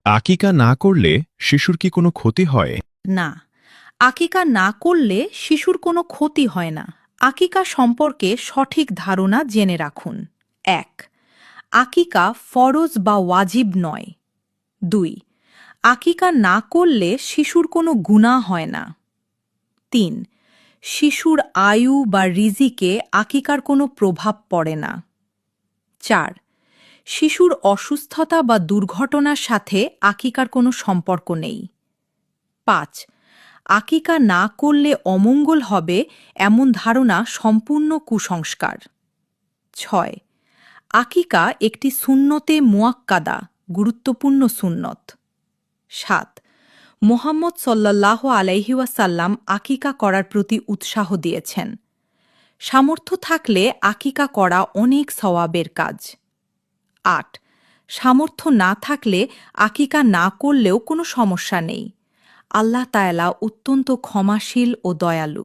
আকিকা না করলে শিশুর কি কোনো ক্ষতি হয়? না, আকিকা না করলে শিশুর কোনো ক্ষতি হয় না। আকিকা সম্পর্কে সঠিক ধারণা জেনে রাখুন। ১. আকিকা ফরজ বা ওয়াজিব নয়। ২. আকিকা না করলে শিশুর কোনো গুনাহ হয় না। ৩. শিশুর আয়ু বা রিজিকে আকিকার কোনো প্রভাব পড়ে না। ৪. শিশুর অসুস্থতা বা দুর্ঘটনার সাথে আকিকার কোনো সম্পর্ক নেই। ৫. আকিকা না করলে অমঙ্গল হবে এমন ধারণা সম্পূর্ণ কুসংস্কার। ৬. আকিকা একটি সুন্নতে মুয়াক্কাদা, গুরুত্বপূর্ণ সুন্নত। ৭. মুহাম্মদ সাল্লাল্লাহু আলাইহি ওয়াসাল্লাম আকিকা করার প্রতি উৎসাহ দিয়েছেন। সামর্থ্য থাকলে আকিকা করা অনেক সওয়াবের কাজ। ৮. সামর্থ্য না থাকলে আকিকা না করলেও কোনো সমস্যা নেই। আল্লাহ তাআলা অত্যন্ত ক্ষমাশীল ও দয়ালু।